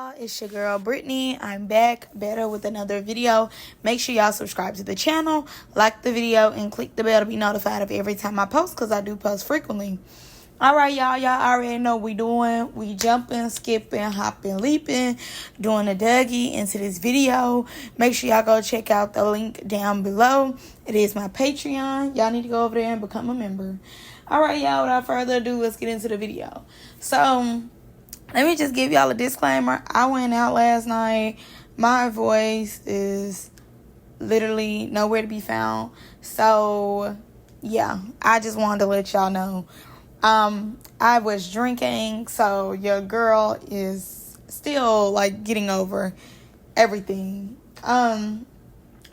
y'all, it's your girl Brittany. I'm back better with another video. Make sure y'all subscribe to the channel, like the video, and click the bell to be notified of every time I post, because I do post frequently. Alright, y'all already know what we doing. We jumping, skipping, hopping, leaping, doing a Dougie into this video. Make sure y'all go check out the link down below. It is my Patreon. Y'all need to go over there and become a member. Alright, y'all, without further ado, let's get into the video. So let me just give y'all a disclaimer. I went out last night. My voice is literally nowhere to be found. So, yeah, I just wanted to let y'all know. I was drinking, so your girl is still, like, getting over everything. But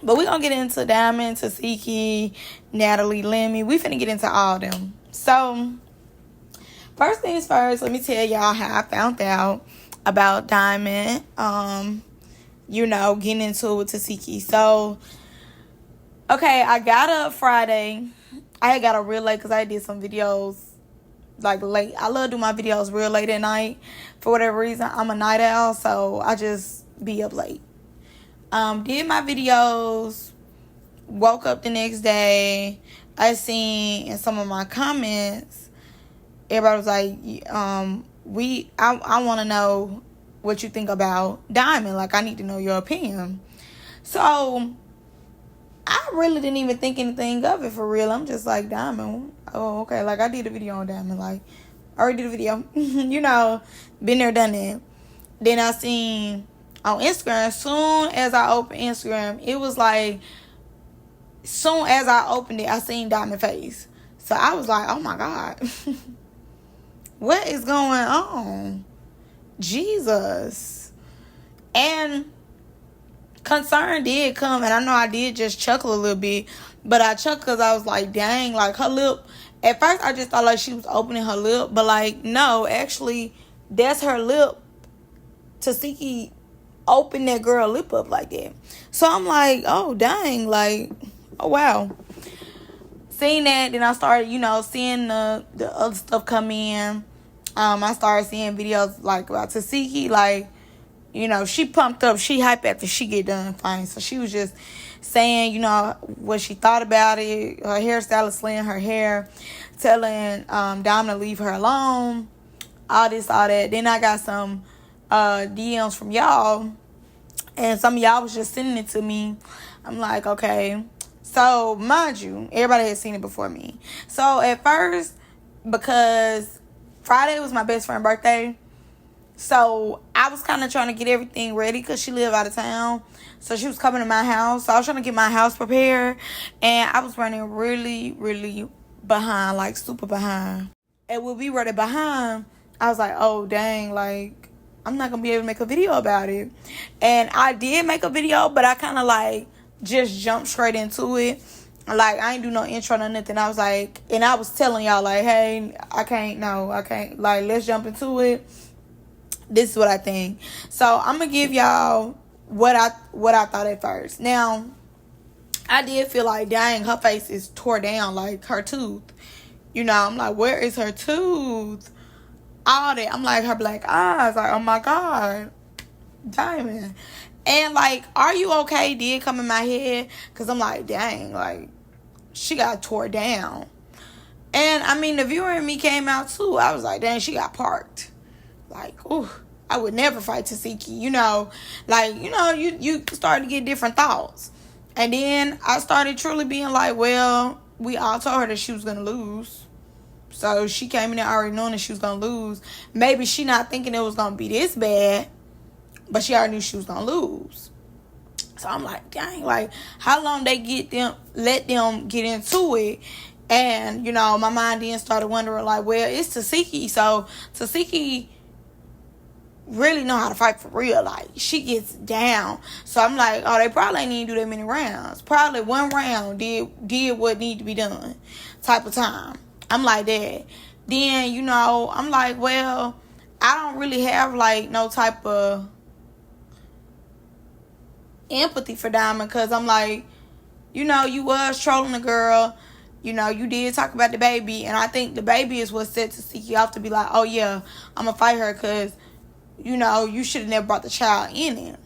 we're going to get into Diamond, Tesehki, Natalie, Lemmy. We finna get into all of them. So first things first, let me tell y'all how I found out about Diamond, getting into it with Tesehki. So, okay, I got up Friday. I had got up real late because I did some videos, like, late. I love to do my videos real late at night. For whatever reason, I'm a night owl, so I just be up late. Did my videos, woke up the next day. I seen in some of my comments, everybody was like, I want to know what you think about Diamond. Like, I need to know your opinion. So I really didn't even think anything of it for real. I'm just like, Diamond, oh, okay. Like, I did a video on Diamond. Like, I already did a video. Been there, done that. Then I seen on Instagram, soon as I opened Instagram, it was like, soon as I opened it, I seen Diamond face. So I was like, oh my God. What is going on? Jesus. And concern did come, and I know I did just chuckle a little bit, but I chuckled because I was like, dang, like, her lip, at first I just thought like she was opening her lip, but like, no, actually, that's her lip. Tesehki opened that girl lip up like that. So I'm like, oh, dang, like, oh, wow. Seeing that, then I started, seeing the other stuff come in. I started seeing videos, like, about Tesehki, like, she pumped up, she hyped after she get done fine. So she was just saying, what she thought about it. Her hairstylist slaying her hair, telling Diamond to leave her alone, all this, all that. Then I got some DMs from y'all, and some of y'all was just sending it to me. I'm like, okay. So, mind you, everybody had seen it before me. So, at first, because Friday was my best friend's birthday, so I was kind of trying to get everything ready because she lived out of town. So, she was coming to my house. So, I was trying to get my house prepared. And I was running really, really behind, like super behind. And when we running behind, I was like, oh, dang, like, I'm not going to be able to make a video about it. And I did make a video, but I kind of like just jumped straight into it. Like, I ain't do no intro or nothing. I was like, and I was telling y'all, like, hey, I can't. Like, let's jump into it. This is what I think. So I'm gonna give y'all what I thought at first. Now, I did feel like, dang, her face is tore down, like her tooth. I'm like, where is her tooth? All that. I'm like, her black eyes. Like, oh my God, Diamond. And, like, are you okay did come in my head. Because I'm like, dang, like, she got tore down. And, I mean, the viewer in me came out, too. I was like, dang, she got parked. Like, ooh, I would never fight Tesehki. Like, you start to get different thoughts. And then I started truly being like, well, we all told her that she was going to lose. So she came in there already knowing that she was going to lose. Maybe she not thinking it was going to be this bad. But she already knew she was going to lose. So I'm like, dang, like, how long they let them get into it? And, my mind then started wondering, like, well, it's Tesehki. So Tesehki really know how to fight for real. Like, she gets down. So I'm like, oh, they probably ain't even do that many rounds. Probably one round did what need to be done type of time. I'm like that. Then, I'm like, well, I don't really have, like, no type of empathy for Diamond, because I'm like, you was trolling the girl, you did talk about the baby, and I think the baby is what set Tesehki off to be like, oh yeah, I'm gonna fight her, because you should have never brought the child in it.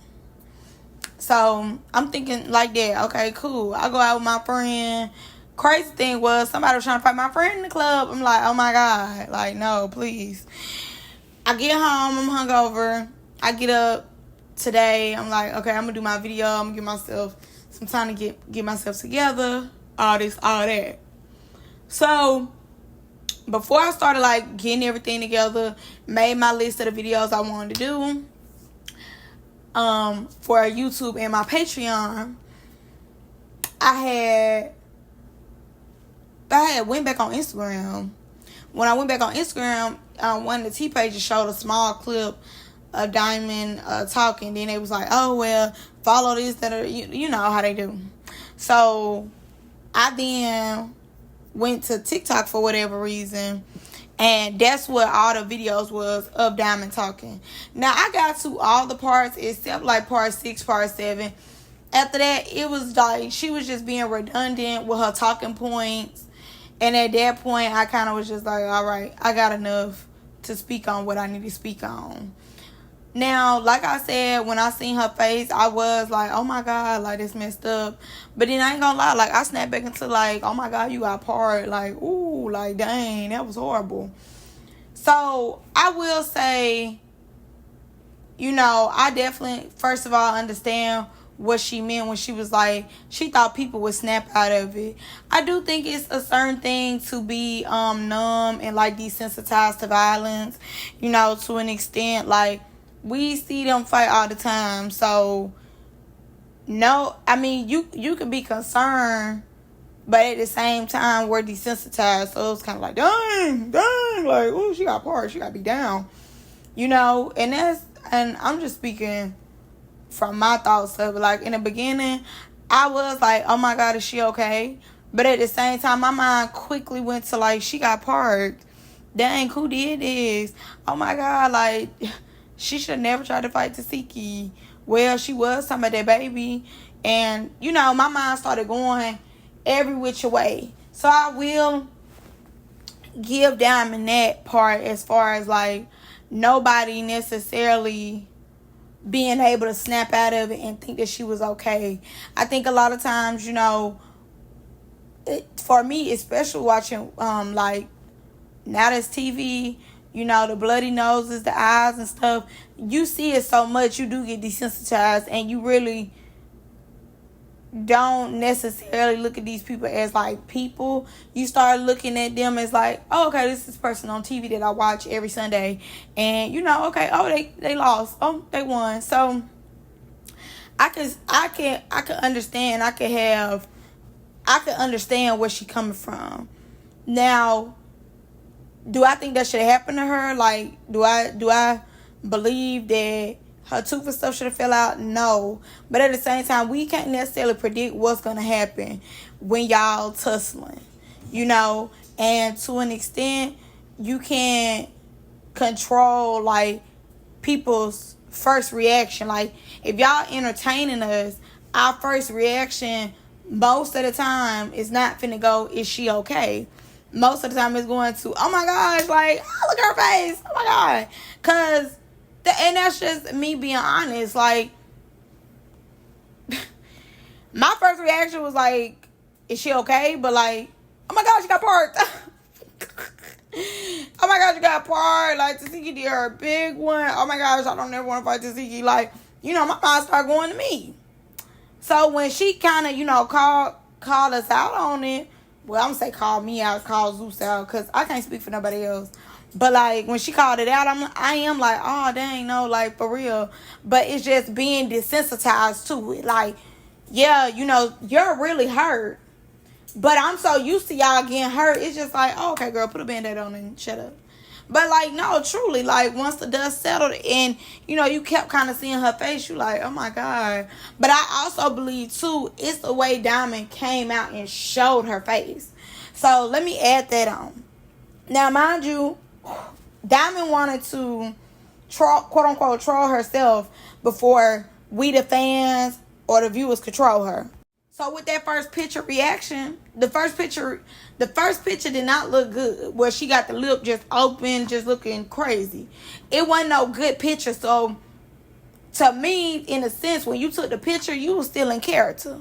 So I'm thinking like that. Okay, cool. I go out with my friend. Crazy thing was somebody was trying to fight my friend in the club. I'm like, oh my God. Like, no, please. I get home. I'm hungover. I get up today. I'm like, okay, I'm going to do my video. I'm going to give myself some time to get myself together. All this, all that. So before I started like getting everything together, made my list of the videos I wanted to do for YouTube and my Patreon, I had went back on Instagram. When I went back on Instagram, one of the T pages showed a small clip of Diamond talking. Then it was like, oh well, follow this, that, you know how they do. So I then went to TikTok for whatever reason, and that's what all the videos was of Diamond talking. Now I got to all the parts except like part 6, part 7. After that, it was like she was just being redundant with her talking points. And at that point, I kind of was just like, all right, I got enough to speak on what I need to speak on. Now, like I said, when I seen her face, I was like, oh my God, like, this messed up. But then I ain't gonna lie, like, I snapped back into like, oh my God, you got part. Like, ooh, like, dang, that was horrible. So, I will say, I definitely, first of all, understand what she meant when she was like, she thought people would snap out of it. I do think it's a certain thing to be numb and like desensitized to violence, to an extent. Like, we see them fight all the time. So no, I mean, you could be concerned, but at the same time we're desensitized. So it's kind of like, dang, like, oh, she got parts, she got to be down, and I'm just speaking from my thoughts of it. Like, in the beginning, I was like, oh my God, is she okay? But at the same time, my mind quickly went to like, she got parked. Dang, who did this? Oh my God, like, she should have never tried to fight Tesehki. Well, she was talking about that baby. And, my mind started going every which way. So I will give Diamond that part as far as like, nobody necessarily being able to snap out of it and think that she was okay. I think a lot of times, for me, especially watching like now that's TV, the bloody noses, the eyes and stuff, you see it so much, you do get desensitized, and you really don't necessarily look at these people as like people. You start looking at them as like, oh, okay, this is person on TV that I watch every Sunday, and okay, oh, they lost, oh, they won. So I could understand. I could understand where she coming from. Now, do I think that should happen to her? Like, do I believe that her tooth and stuff should have fell out? No. But at the same time, we can't necessarily predict what's going to happen when y'all tussling, And to an extent, you can't control, like, people's first reaction. Like, if y'all entertaining us, our first reaction most of the time is not finna go, is she okay? Most of the time it's going to, oh my gosh, like, oh, look at her face. Oh my God. Because and that's just me being honest. Like, my first reaction was like, is she okay? But like, oh my God, she got parked. Oh my God, she got parked. Like, Tesehki did her big one. Oh my gosh, I don't ever want to fight Tesehki. Like, my mind started going to me. So when she kind of, called us out on it, well, I'm going to say call me out, call Zeus out, because I can't speak for nobody else. But, like, when she called it out, I am like, oh, dang, no, like, for real. But it's just being desensitized to it. Like, yeah, you're really hurt. But I'm so used to y'all getting hurt. It's just like, oh, okay, girl, put a Band-Aid on and shut up. But, like, no, truly, like, once the dust settled and, you kept kind of seeing her face, you like, oh, my God. But I also believe, too, it's the way Diamond came out and showed her face. So, let me add that on. Now, mind you, Diamond wanted to quote unquote troll herself before we the fans or the viewers control her. So with that first picture reaction, the first picture did not look good. Where she got the lip just open, just looking crazy. It wasn't no good picture. So to me, in a sense, when you took the picture, you was still in character.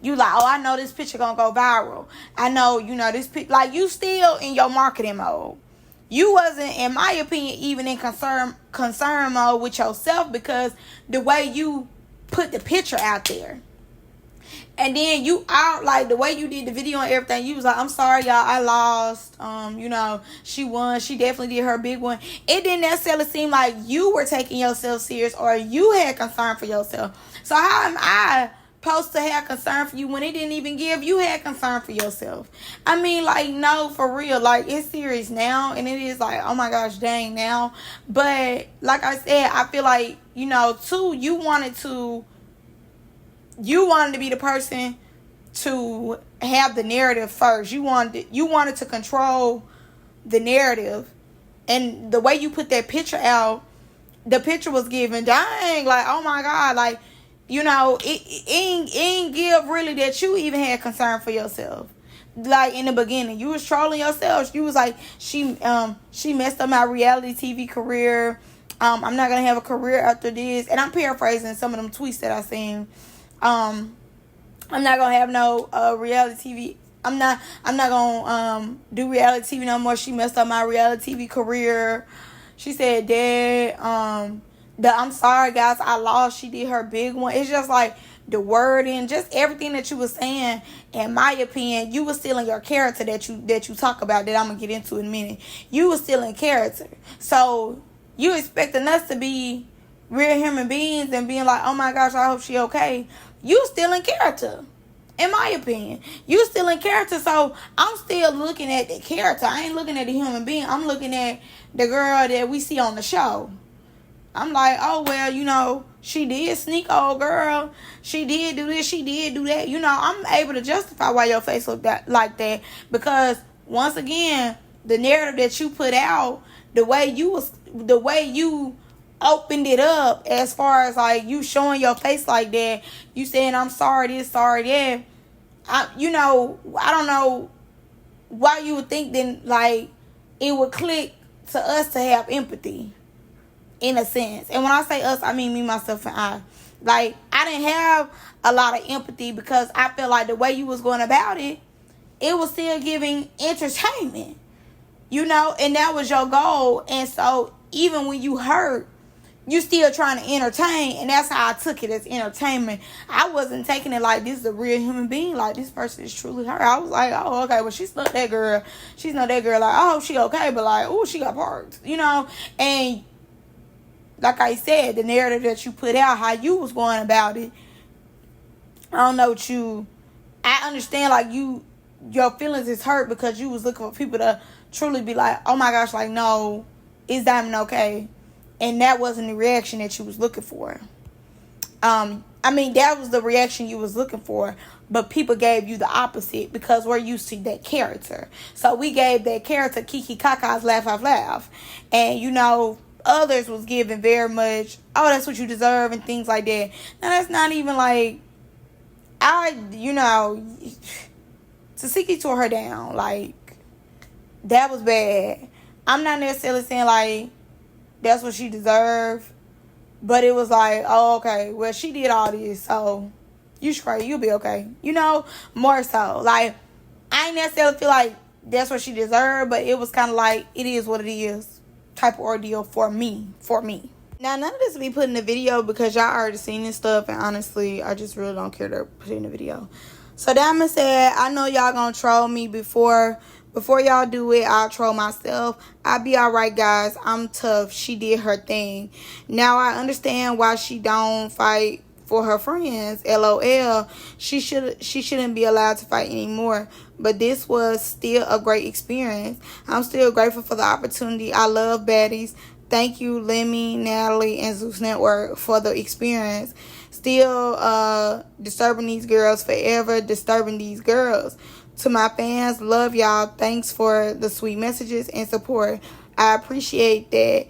You like, oh, I know this picture gonna go viral. I know, this picture, like, you still in your marketing mode. You wasn't, in my opinion, even in concern mode with yourself, because the way you put the picture out there. And then you out, like, the way you did the video and everything, you was like, I'm sorry, y'all, I lost. She won. She definitely did her big one. It didn't necessarily seem like you were taking yourself serious or you had concern for yourself. So how am I supposed to have concern for you when it didn't even give you had concern for yourself? I mean, like, no, for real. Like, it's serious now, and it is like, oh my gosh, dang, now. But like I said, I feel like, too, you wanted to be the person to have the narrative first. You wanted to control the narrative. And the way you put that picture out, the picture was given, dang, like, oh my God, like, it ain't give really that you even had concern for yourself. Like, in the beginning, you was trolling yourself. You was like, she messed up my reality TV career. I'm not gonna have a career after this. And I'm paraphrasing some of them tweets that I seen. I'm not gonna have no reality TV. I'm not gonna do reality TV no more. She messed up my reality TV career. She said, Dad, I'm sorry, guys, I lost. She did her big one. It's just like the wording, just everything that you was saying. In my opinion, you was still in your character that you talk about, that I'm gonna get into in a minute. You was still in character. So you expecting us to be real human beings and being like, oh my gosh, I hope she okay. You still in character. In my opinion, you still in character. So I'm still looking at the character. I ain't looking at the human being. I'm looking at the girl that we see on the show. I'm like, oh, well, she did sneak, old girl. She did do this. She did do that. I'm able to justify why your face looked like that. Because, once again, the narrative that you put out, the way you opened it up, as far as, like, you showing your face like that, you saying, I'm sorry this, sorry that. I don't know why you would think then, like, it would click to us to have empathy. In a sense. And when I say us, I mean me, myself, and I. Like, I didn't have a lot of empathy because I felt like the way you was going about it, it was still giving entertainment. And that was your goal. And so, even when you hurt, you still trying to entertain. And that's how I took it, as entertainment. I wasn't taking it like this is a real human being. Like, this person is truly her. I was like, oh, okay, well, she snuck that girl. She's not that girl. Like, I hope she okay. But, like, oh, she got parked. And like I said, the narrative that you put out, how you was going about it, I don't know what I understand, like, your feelings is hurt because you was looking for people to truly be like, oh my gosh, like, no, is Diamond okay? And that wasn't the reaction that you was looking for. That was the reaction you was looking for, but people gave you the opposite because we're used to that character. So we gave that character Kiki Kaka's laugh. And, others was given very much, oh, that's what you deserve and things like that. Now, that's not even like, Tesehki tore her down. Like, that was bad. I'm not necessarily saying, like, that's what she deserved. But it was like, oh, okay, well, she did all this, so you straight, you'll be okay. More so. Like, I ain't necessarily feel like that's what she deserved, but it was kind of like, it is what it is type of ordeal for me. Now, none of this will be put in the video because y'all already seen this stuff, and honestly, I just really don't care to put it in the video. So Diamond said, I know y'all gonna troll me before y'all do it. I'll troll myself. I'll be alright, guys. I'm tough. She did her thing. Now I understand why she don't fight for her friends. LOL. She shouldn't be allowed to fight anymore. But this was still a great experience. I'm still grateful for the opportunity. I love baddies. Thank you, Lemmy, Natalie, and Zeus Network for the experience. Still disturbing these girls forever. Disturbing these girls. To my fans, love y'all. Thanks for the sweet messages and support. I appreciate that.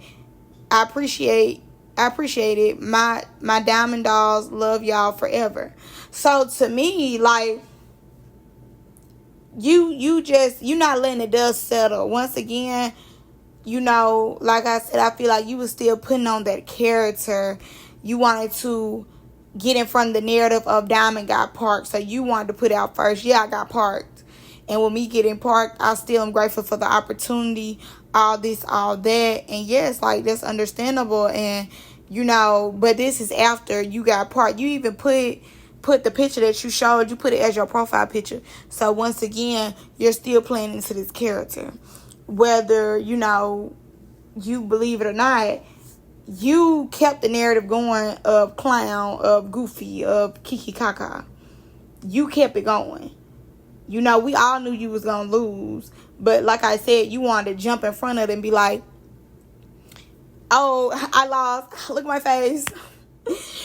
I appreciate I appreciate it. My diamond dolls love y'all forever. So to me, like, you're not letting the dust settle. Once again, like I said, I feel like you was still putting on that character. You wanted to get in front of the narrative of Diamond got parked. So you wanted to put out first, yeah, I got parked. And with me getting parked, I still am grateful for the opportunity, all this, all that. And yes, like, that's understandable. And, but this is after you got parked. You even put the picture that you showed, you put it as your profile picture. So once again, you're still playing into this character. Whether, you believe it or not, you kept the narrative going of clown, of goofy, of kiki kaka. You kept it going. We all knew you was going to lose. But like I said, you wanted to jump in front of it and be like, oh, I lost. Look at my face.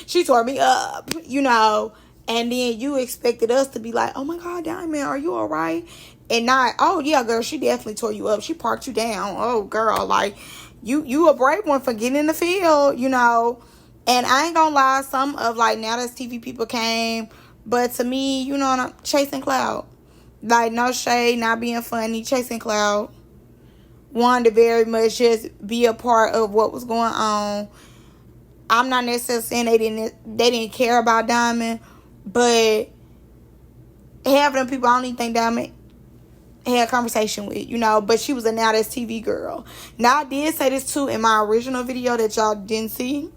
She tore me up, And then you expected us to be like, oh my God, Diamond, are you all right? And not, oh yeah, girl, she definitely tore you up. She parked you down. Oh, girl, like, you a brave one for getting in the field, And I ain't gonna lie, some of, like, Now That's TV people came. But to me, I'm chasing clout. Like, no shade, not being funny, chasing clout. Wanted to very much just be a part of what was going on. I'm not necessarily saying they didn't care about Diamond, but half of them people, I don't even think Diamond had a conversation with, but she was a Now That's TV girl. Now, I did say this too in my original video that y'all didn't see.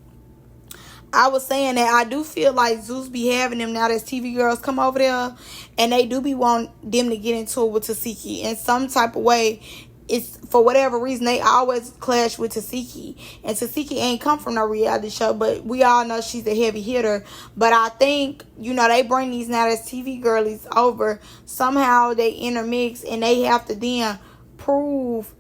I was saying that I do feel like Zeus be having them Now That's TV girls come over there, and they do be wanting them to get into it with Tesehki in some type of way. It's for whatever reason they always clash with Tesehki, and Tesehki ain't come from no reality show, but we all know she's a heavy hitter. But I think they bring these Now That's TV girlies over, somehow they intermix, and they have to then prove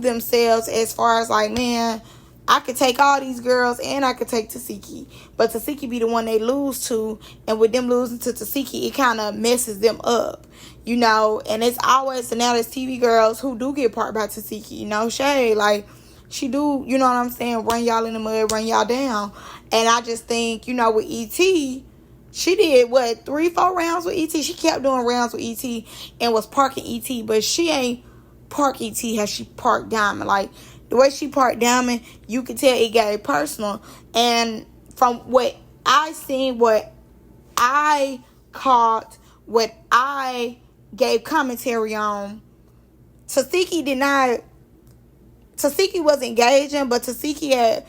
themselves as far as, like, man, I could take all these girls and I could take Tesehki, but Tesehki be the one they lose to, and with them losing to Tesehki, it kind of messes them up. And it's always the Now That's TV girls who do get part by Tesehki. No shade. Like, she do, what I'm saying, run y'all in the mud, run y'all down. And I just think, with E.T., she did, 3-4 rounds with E.T.? She kept doing rounds with E.T. and was parking E.T., but she ain't park E.T. how she parked Diamond. Like, the way she parked Diamond, you could tell it got personal. And from what I seen, what I caught, what I gave commentary on, Tesehki was engaging, but Tesehki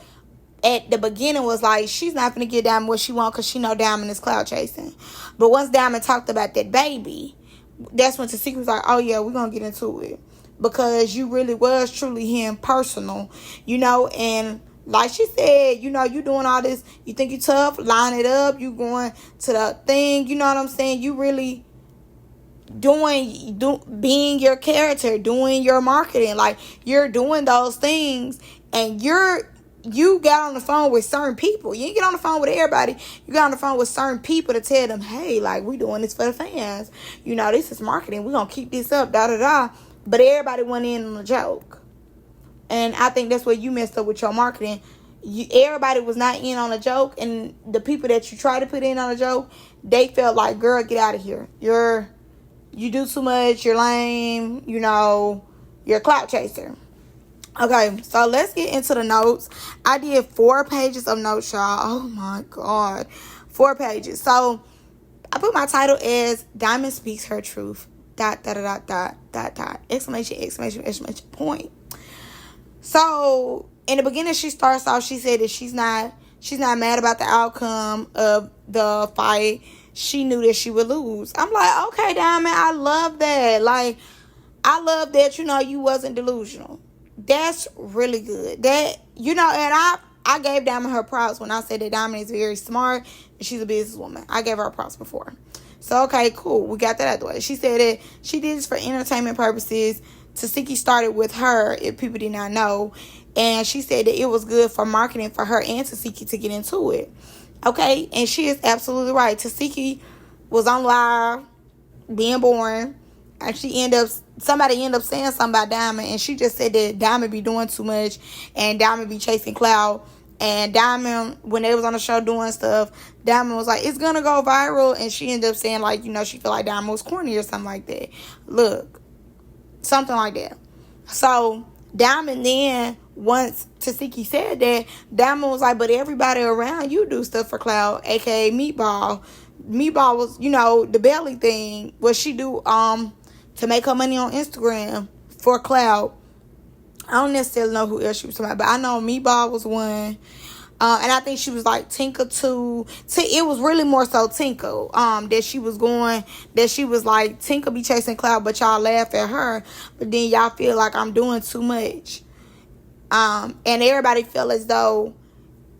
at the beginning was like, she's not going to get Diamond what she want because she know Diamond is clout chasing. But once Diamond talked about that baby, that's when Tesehki was like, oh yeah, we're going to get into it. Because you really was truly him personal, and like she said, you doing all this, you think you tough, line it up, you going to the thing, you know what I'm saying? You really being your character, doing your marketing, like, you're doing those things, and you got on the phone with certain people. You ain't get on the phone with everybody. You got on the phone with certain people to tell them, hey, like, we doing this for the fans. This is marketing. We're going to keep this up, da-da-da. But everybody went in on a joke. And I think that's where you messed up with your marketing. Everybody was not in on a joke. And the people that you try to put in on a joke, they felt like, girl, get out of here. You do too much. You're lame. You're a clout chaser. Okay, so let's get into the notes. I did 4 pages of notes, y'all. Oh, my God. 4 pages. So I put my title as Diamond Speaks Her Truth. ... Exclamation point. So in the beginning, she starts off, she said that she's not mad about the outcome of the fight. She knew that she would lose. I'm like, okay, Diamond, I love that. Like, I love that, you wasn't delusional. That's really good. That, and I gave Diamond her props when I said that Diamond is very smart and she's a businesswoman. I gave her props before. So, okay, cool. We got that out of the way. She said that she did this for entertainment purposes. Tesehki started with her, if people did not know. And she said that it was good for marketing for her and Tesehki to get into it. Okay? And she is absolutely right. Tesehki was on live, being boring. And somebody ended up saying something about Diamond. And she just said that Diamond be doing too much. And Diamond be chasing clout. And Diamond, when they was on the show doing stuff, Diamond was like, it's gonna go viral. And she ended up saying, like, you know, she felt like Diamond was corny or something like that. Look, something like that. So Diamond then, once Tesehki said that, Diamond was like, but everybody around you do stuff for clout, aka Meatball. Meatball was, you know, the belly thing, what she do to make her money on Instagram for clout. I don't necessarily know who else she was talking about, but I know Meatball was one. And I think she was like Tinker too. It was really more so Tinker that she was going, that she was like, Tinker be chasing clout, but y'all laugh at her. But then y'all feel like I'm doing too much. And everybody felt as though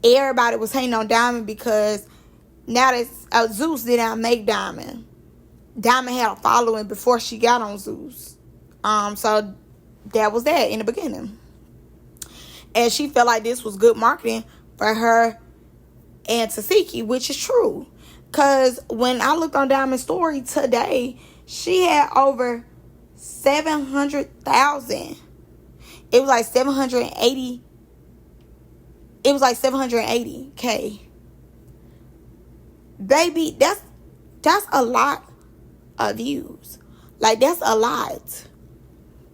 everybody was hating on Diamond because now that Zeus did not make Diamond. Diamond had a following before she got on Zeus. So that was that in the beginning. And she felt like this was good marketing for her and Tesehki, which is true. Because when I looked on Diamond's story today, she had over 700,000. It was like 780. It was like 780K. Baby, that's a lot of views. Like, that's a lot.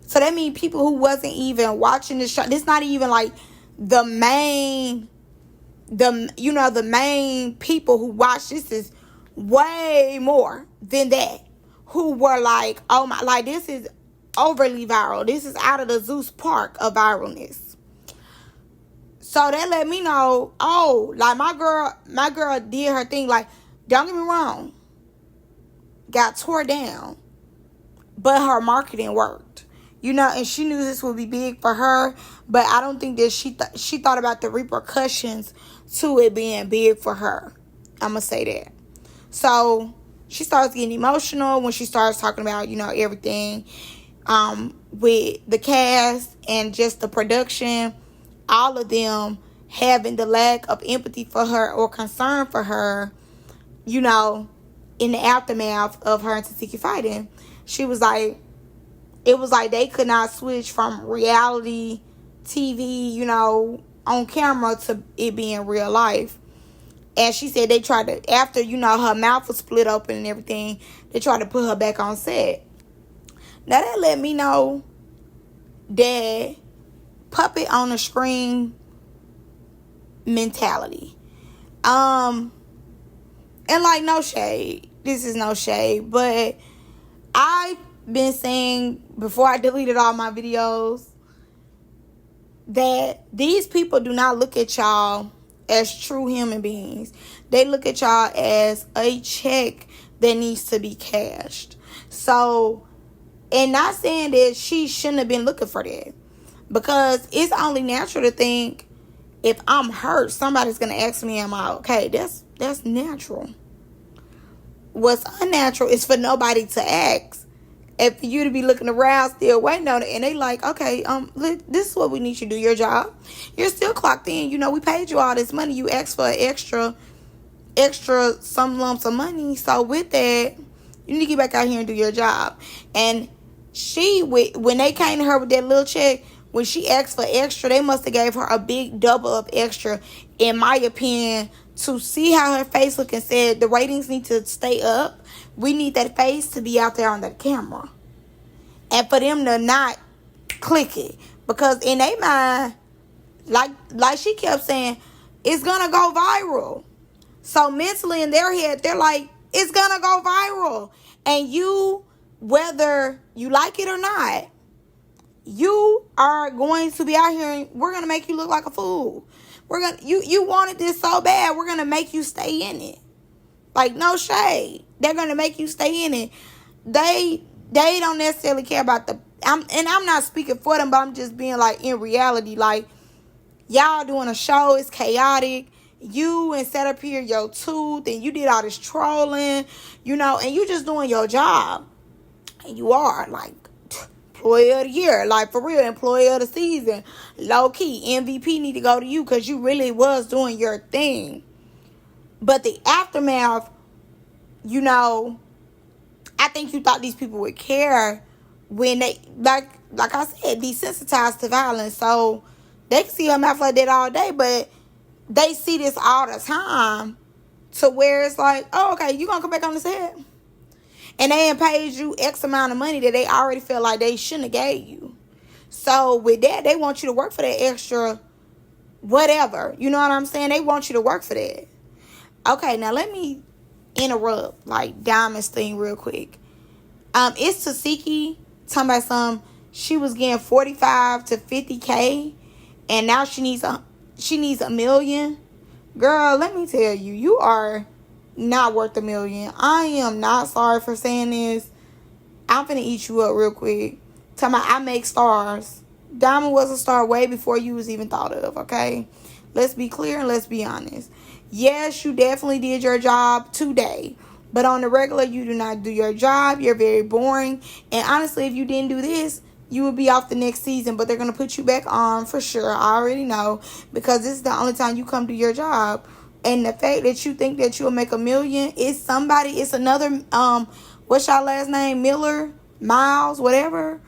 So that means people who wasn't even watching the show, this not even like the main people who watch this is way more than that. Who were like, oh my, like this is overly viral. This is out of the Zeus park of viralness. So that let me know, oh, like my girl did her thing. Like, don't get me wrong, got tore down, but her marketing worked. You know, and she knew this would be big for her, but I don't think that she thought about the repercussions to it being big for her. I'm going to say that. So she starts getting emotional when she starts talking about, you know, everything with the cast and just the production, all of them having the lack of empathy for her or concern for her, you know, in the aftermath of her and Tesehki fighting. She was like, it was like they could not switch from reality TV, you know, on camera to it being real life. And she said they tried to, after, you know, her mouth was split open and everything, they tried to put her back on set. Now that let me know that puppet on the screen mentality. And like, no shade. This is no shade. But I've been saying before I deleted all my videos that these people do not look at y'all as true human beings. They look at y'all as a check that needs to be cashed. So, and not saying that she shouldn't have been looking for that, because it's only natural to think, if I'm hurt, somebody's gonna ask me, am I okay? That's natural. What's unnatural is for nobody to ask, and for you to be looking around still waiting on it, and they like, okay, this is what we need you to do, your job. You're still clocked in. You know, we paid you all this money. You asked for extra some lumps of money. So with that, you need to get back out here and do your job. And when they came to her with that little check, when she asked for extra, they must have gave her a big double of extra, in my opinion, to see how her face looked and said, the ratings need to stay up. We need that face to be out there on the camera. And for them to not click it. Because in their mind, like she kept saying, it's going to go viral. So mentally in their head, they're like, it's going to go viral. And you, whether you like it or not, you are going to be out here and we're going to make you look like a fool. You wanted this so bad, we're going to make you stay in it. Like, no shade. They're going to make you stay in it. They don't necessarily care about I'm not speaking for them, but I'm just being like, in reality, like, y'all doing a show, it's chaotic. You and set up here your tooth, and you did all this trolling, you know, and you just doing your job. And you are, like, employee of the year, like, for real, employee of the season. Low key, MVP need to go to you, because you really was doing your thing. But the aftermath, you know, I think you thought these people would care when they, like I said, desensitized to violence. So they can see her mouth like that all day, but they see this all the time to where it's like, oh, okay, you gonna come back on the set? And they ain't paid you X amount of money that they already feel like they shouldn't have gave you. So with that, they want you to work for that extra whatever. You know what I'm saying? They want you to work for that. Okay, now let me interrupt like Diamond's thing real quick. It's Tesehki talking about she was getting 45 to 50K and now she needs a million. Girl, let me tell you, you are not worth $1 million. I am not sorry for saying this. I'm finna eat you up real quick. Talking about I make stars. Diamond was a star way before you was even thought of, okay? Let's be clear and let's be honest. Yes, you definitely did your job today. But on the regular, you do not do your job. You're very boring. And honestly, if you didn't do this, you would be off the next season. But they're going to put you back on for sure. I already know. Because this is the only time you come do your job. And the fact that you think that you'll make $1 million, it's another, what's y'all last name? Miller, Miles, whatever.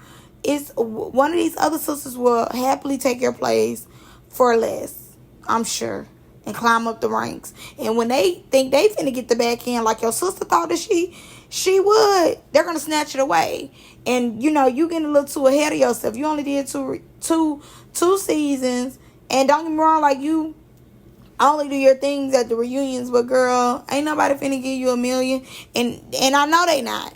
It's one of these other sisters will happily take your place for less, I'm sure, and climb up the ranks. And when they think they finna get the back end like your sister thought that she would, they're gonna snatch it away. And you know, you getting a little too ahead of yourself. You only did two seasons, and don't get me wrong, like you only do your things at the reunions, but girl, ain't nobody finna give you $1 million, and I know they not.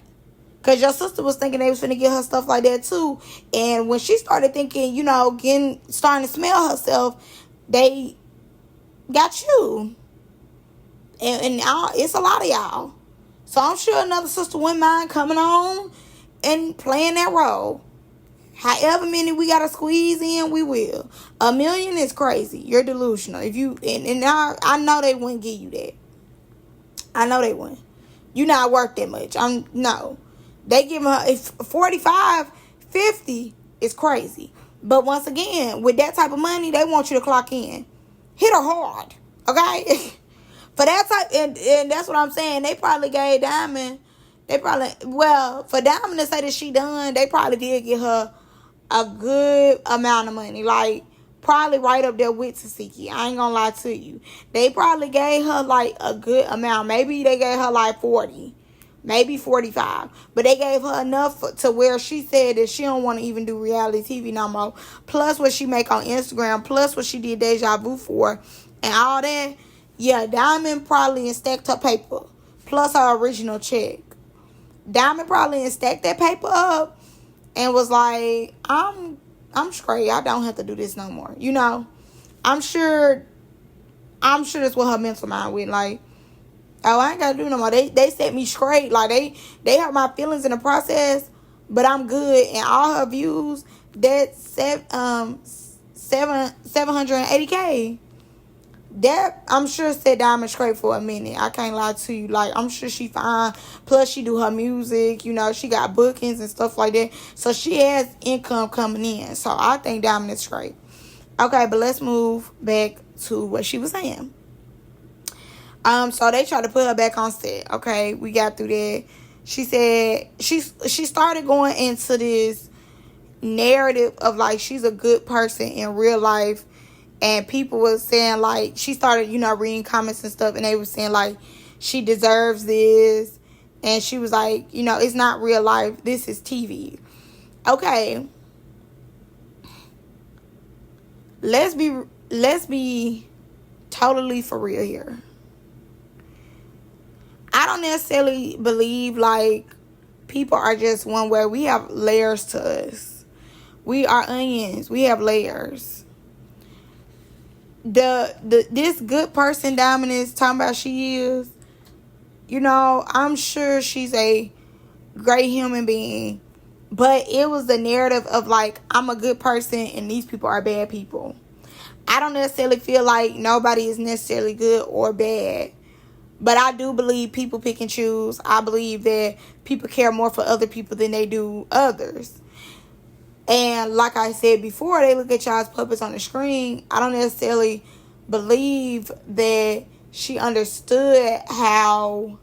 Because your sister was thinking they was finna get her stuff like that too. And when she started thinking, you know, starting to smell herself, they got you. And it's a lot of y'all. So I'm sure another sister wouldn't mind coming on and playing that role. However many we gotta squeeze in, we will. $1 million is crazy. You're delusional. If you and I know they wouldn't give you that. I know they wouldn't. You're not worth that much. No. They give her 45, 50 is crazy. But once again, with that type of money, they want you to clock in. Hit her hard. Okay? For that type, and that's what I'm saying. They probably gave Diamond, for Diamond to say that she done, they probably did give her a good amount of money. Like, probably right up there with Tesehki. I ain't gonna lie to you. They probably gave her like a good amount. Maybe they gave her like 40. Maybe 45. But they gave her enough to where she said that she don't want to even do reality TV no more. Plus what she make on Instagram. Plus what she did Deja Vu for. And all that. Yeah, Diamond probably stacked her paper. Plus her original check. Diamond probably stacked that paper up. And was like, I'm straight. I don't have to do this no more. You know. I'm sure that's what her mental mind went like. Oh, I ain't gotta do no more. They set me straight. Like they hurt my feelings in the process, but I'm good. And all her views, that's 780K. That I'm sure set Diamond straight for a minute. I can't lie to you. Like I'm sure she fine. Plus she do her music. You know she got bookings and stuff like that. So she has income coming in. So I think Diamond is straight. Okay, but let's move back to what she was saying. So they tried to put her back on set. Okay, we got through that. She said she started going into this narrative of like she's a good person in real life, and people was saying like she started, you know, reading comments and stuff, and they were saying like she deserves this, and she was like, you know, it's not real life. This is TV. Okay, let's be totally for real here. I don't necessarily believe like people are just one way. We have layers to us. We are onions. We have layers. This good person Diamond is talking about she is, you know, I'm sure she's a great human being. But it was the narrative of like, I'm a good person and these people are bad people. I don't necessarily feel like nobody is necessarily good or bad. But I do believe people pick and choose. I believe that people care more for other people than they do others. And like I said before, they look at y'all as puppets on the screen. I don't necessarily believe that she understood how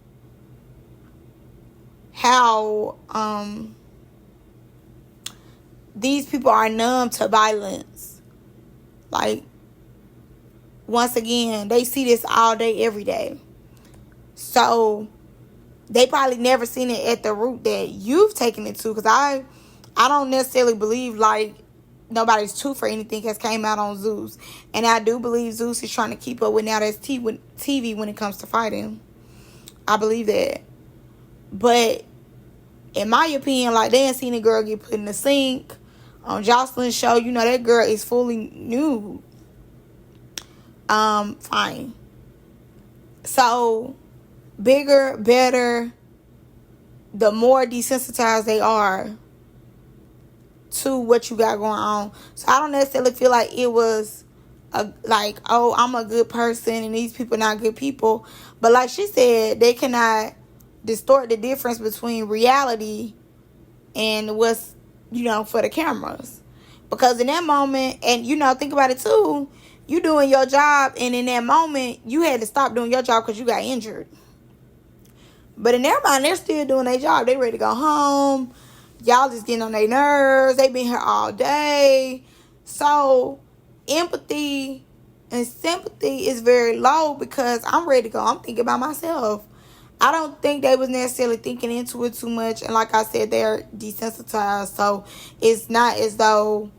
these people are numb to violence. Like, once again, they see this all day, every day. So they probably never seen it at the root that you've taken it to. Because I don't necessarily believe like nobody's tooth or anything has came out on Zeus. And I do believe Zeus is trying to keep up with now that's TV when it comes to fighting. I believe that. But in my opinion, like, they ain't seen a girl get put in the sink. On Jocelyn's show, you know, that girl is fully nude. Fine. So, bigger, better, the more desensitized they are to what you got going on. So, I don't necessarily feel like it was like, oh, I'm a good person and these people not good people. But like she said, they cannot distort the difference between reality and what's, you know, for the cameras. Because in that moment, and you know, think about it too, you doing your job, and in that moment you had to stop doing your job because you got injured. But in their mind, they're still doing their job. They ready to go home. Y'all just getting on their nerves. They been here all day. So empathy and sympathy is very low because I'm ready to go. I'm thinking about myself. I don't think they was necessarily thinking into it too much. And like I said, they're desensitized. So it's not as though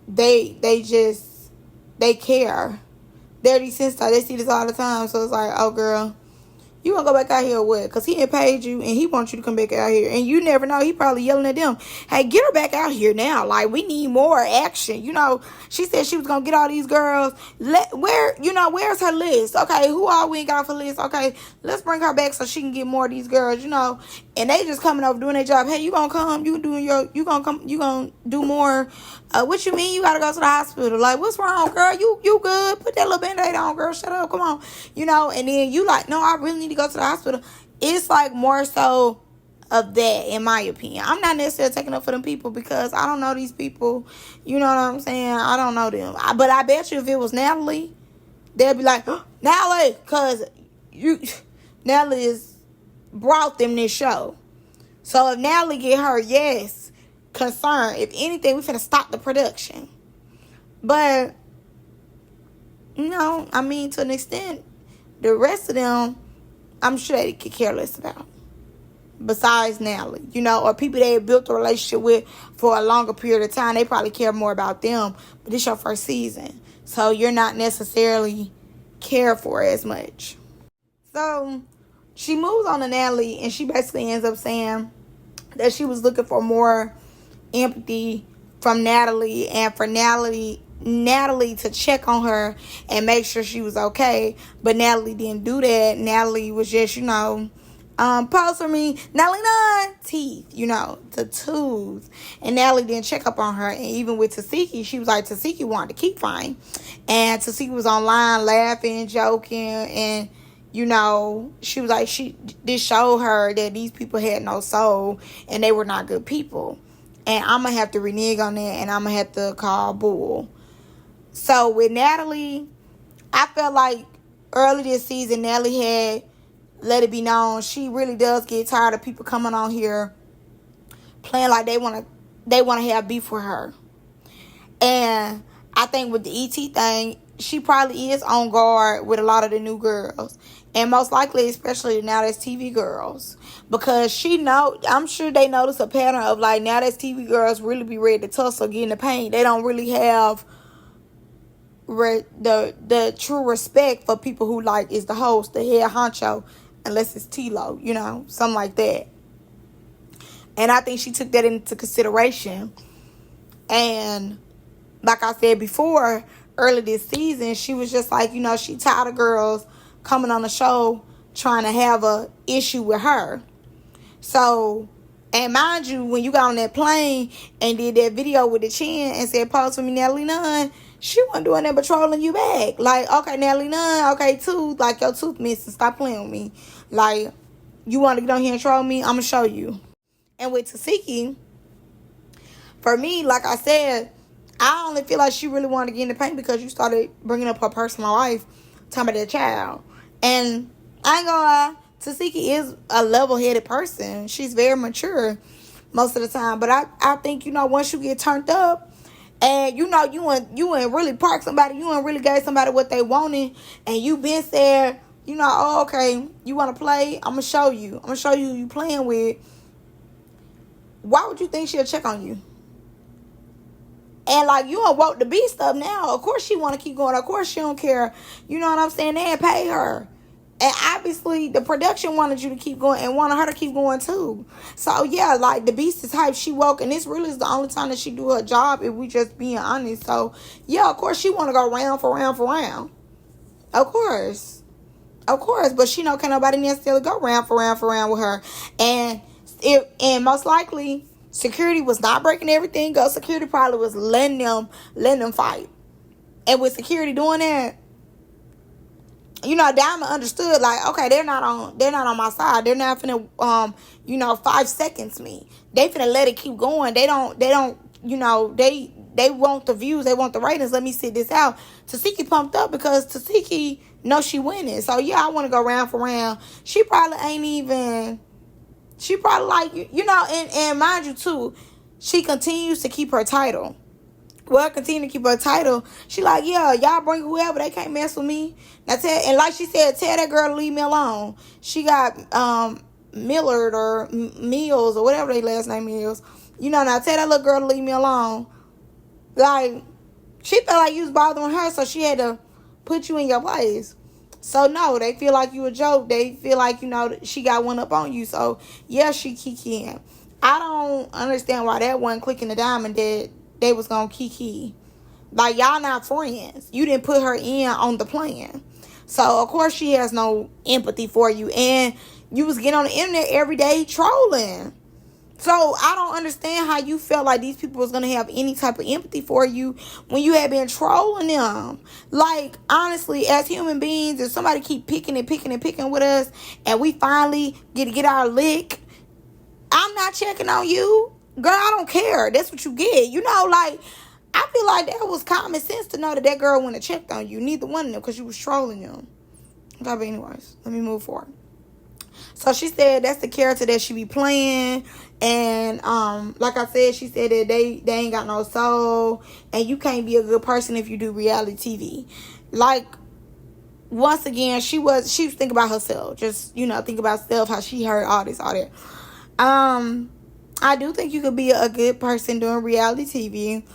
they care. They're desensitized. They see this all the time. So it's like, oh, girl, you gonna go back out here or what? Because he ain't paid you and he wants you to come back out here. And you never know. He probably yelling at them. Hey, get her back out here now. Like, we need more action. You know, she said she was going to get all these girls. Where's her list? Okay, who all we ain't got off her list? Okay, let's bring her back so she can get more of these girls, you know. And they just coming over doing their job. Hey, you going to come? You going to do more? What you mean you got to go to the hospital? Like, what's wrong, girl? You good? Put that little Band-Aid on, girl. Shut up. Come on. You know, and then you like, no, I really need to go to the hospital. It's like more so of that, in my opinion. I'm not necessarily taking up for them people because I don't know these people. You know what I'm saying? I don't know them. But I bet you if it was Natalie, they'd be like, oh, Natalie, because Natalie has brought them this show. So if Natalie get her, yes, concern. If anything, we finna stop the production. But, no, I mean, to an extent, the rest of them, I'm sure they could care less about. Besides Natalie, you know, or people they built a relationship with for a longer period of time, they probably care more about them. But this your first season, so you're not necessarily cared for as much. So she moves on to Natalie, and she basically ends up saying that she was looking for more empathy from Natalie, and for Natalie to check on her and make sure she was okay. But Natalie didn't do that. Natalie was just, you know, pause for me, Natalie Nunn, teeth, you know, the tooth. And Natalie didn't check up on her. And even with Tesehki, she was like, Tesehki wanted to keep fine. And Tesehki was online laughing, joking, and, you know, she was like, this showed her that these people had no soul and they were not good people. And I'm going to have to renege on that, and I'm going to have to call bull. So with Natalie, I felt like early this season, Natalie had let it be known she really does get tired of people coming on here playing like they want to have beef with her. And I think with the ET thing, she probably is on guard with a lot of the new girls. And most likely, especially now that's TV girls. Because I'm sure they notice a pattern of like, now that's TV girls really be ready to tussle, get in the paint. They don't really have the true respect for people who like is the host, the head honcho, unless it's T-Lo, you know, something like that. And I think she took that into consideration. And like I said before, early this season, she was just like, you know, she tired of girls coming on the show trying to have a issue with her. So, and mind you, when you got on that plane and did that video with the chin and said, pause for me, Natalie Nunn, she wasn't doing that but trolling you back. Like, okay, Natalie Nunn, okay, tooth, like your tooth missing, stop playing with me. Like, you want to get on here and troll me? I'm going to show you. And with Tesehki, for me, like I said, I only feel like she really wanted to get in the paint because you started bringing up her personal life, talking about that child. And I ain't gonna lie, Tesehki is a level-headed person. She's very mature most of the time. But I think, you know, once you get turned up And you know you ain't really park somebody, you ain't really gave somebody what they wanted, and you been said, you know, oh, okay, you want to play? I'm gonna show you who you playing with. Why would you think she'll check on you? And like, you don't woke the beast up now. Of course she want to keep going. Of course she don't care. You know what I'm saying? They ain't pay her. And obviously the production wanted you to keep going and wanted her to keep going too. So yeah, like the beast is hype. She woke, and this really is the only time that she do her job, if we just being honest. So yeah, of course she want to go round for round for round. Of course. But she know can't nobody necessarily go round for round for round with her. And most likely security was not breaking everything up. Security probably was letting them fight. And with security doing that, you know, Diamond understood, like, okay, they're not on my side. They're not finna 5 seconds me. They finna let it keep going. They don't, you know, they want the views, they want the ratings. Let me sit this out. Tesehki pumped up because Tesehki knows she winning. So yeah, I want to go round for round. She probably like, you know, and mind you too, she continues to keep her title. Well, continue to keep her title. She like, yeah, y'all bring whoever, they can't mess with me. Now and like she said, tell that girl to leave me alone. She got Millard or Mills or whatever their last name is. You know, now tell that little girl to leave me alone. Like, she felt like you was bothering her, so she had to put you in your place. So no, they feel like you a joke. They feel like, you know, she got one up on you. So yeah, she kikiing. I don't understand why that wasn't clicking the Diamond that they was gonna kiki. Like, y'all not friends. You didn't put her in on the plan. So of course she has no empathy for you. And you was getting on the internet every day trolling. So I don't understand how you felt like these people was going to have any type of empathy for you when you had been trolling them. Like, honestly, as human beings, if somebody keep picking with us and we finally get our lick, I'm not checking on you. Girl, I don't care. That's what you get. You know, like, I feel like that was common sense to know that girl wouldn't have checked on you. Neither one of them, because you was trolling them. Okay, but anyways, let me move forward. So she said that's the character that she be playing. And like I said, she said that they ain't got no soul. And you can't be a good person if you do reality TV. Like, once again, she was thinking about herself. Just, you know, think about self, how she heard all that. I do think you could be a good person doing reality TV.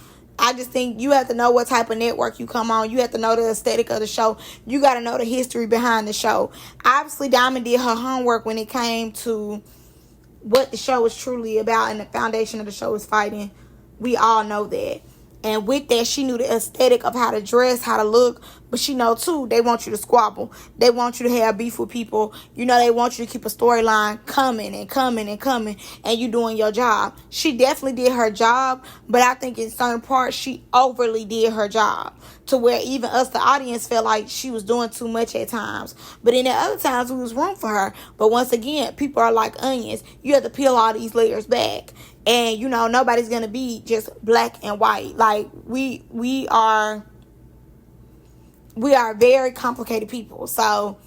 I just think you have to know what type of network you come on. You have to know the aesthetic of the show. You got to know the history behind the show. Obviously, Diamond did her homework when it came to what the show is truly about, and the foundation of the show is fighting. We all know that. And with that, she knew the aesthetic of how to dress, how to look. But she know, too, they want you to squabble. They want you to have beef with people. You know, they want you to keep a storyline coming. And you doing your job. She definitely did her job. But I think in certain parts, she overly did her job. To where even us, the audience, felt like she was doing too much at times. But in the other times, it was room for her. But once again, people are like onions. You have to peel all these layers back. And, you know, nobody's going to be just black and white. Like, we are very complicated people. So,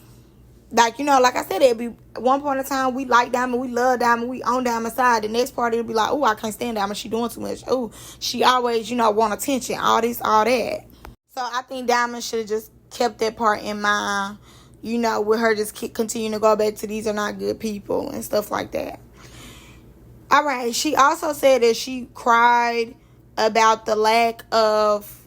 like, you know, like I said, it'll be at one point in time, we like Diamond, we love Diamond, we own Diamond's side. The next part, it'll be like, oh, I can't stand Diamond, she doing too much. Oh, she always, you know, want attention, all this, all that. So, I think Diamond should have just kept that part in mind, you know, with her just continuing to go back to these are not good people and stuff like that. All right. She also said that she cried about the lack of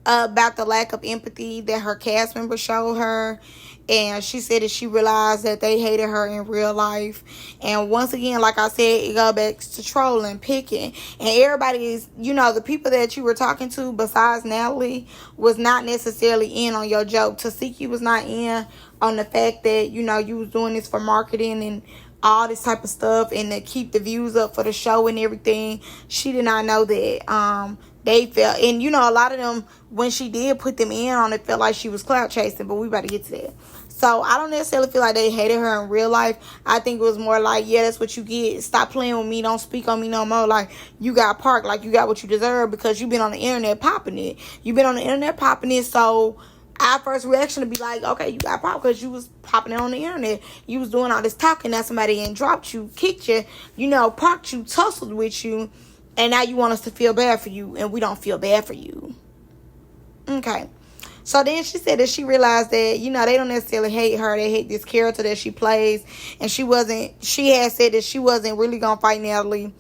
empathy that her cast members showed her. And she said that she realized that they hated her in real life. And once again, like I said, it goes back to trolling, picking. And everybody is, you know, the people that you were talking to besides Natalie was not necessarily in on your joke. Tesehki was not in on the fact that, you know, you was doing this for marketing and all this type of stuff and to keep the views up for the show and everything. She did not know that they felt, and you know, a lot of them, when she did put them in on it, felt like she was clout chasing, but we about to get to that. So I don't necessarily feel like they hated her in real life. I think it was more like, yeah, that's what you get. Stop playing with me. Don't speak on me no more. Like, you got parked. Like, you got what you deserve because you've been on the internet popping it. So our first reaction to be like, okay, you got popped because you was popping it on the internet. You was doing all this talking. Now somebody and dropped you, kicked you, you know, parked you, tussled with you, And now you want us to feel bad for you, and we don't feel bad for you. Okay. So then she said that she realized that, they don't necessarily hate her. They hate this character that she plays. And she had said that she wasn't really going to fight Natalie.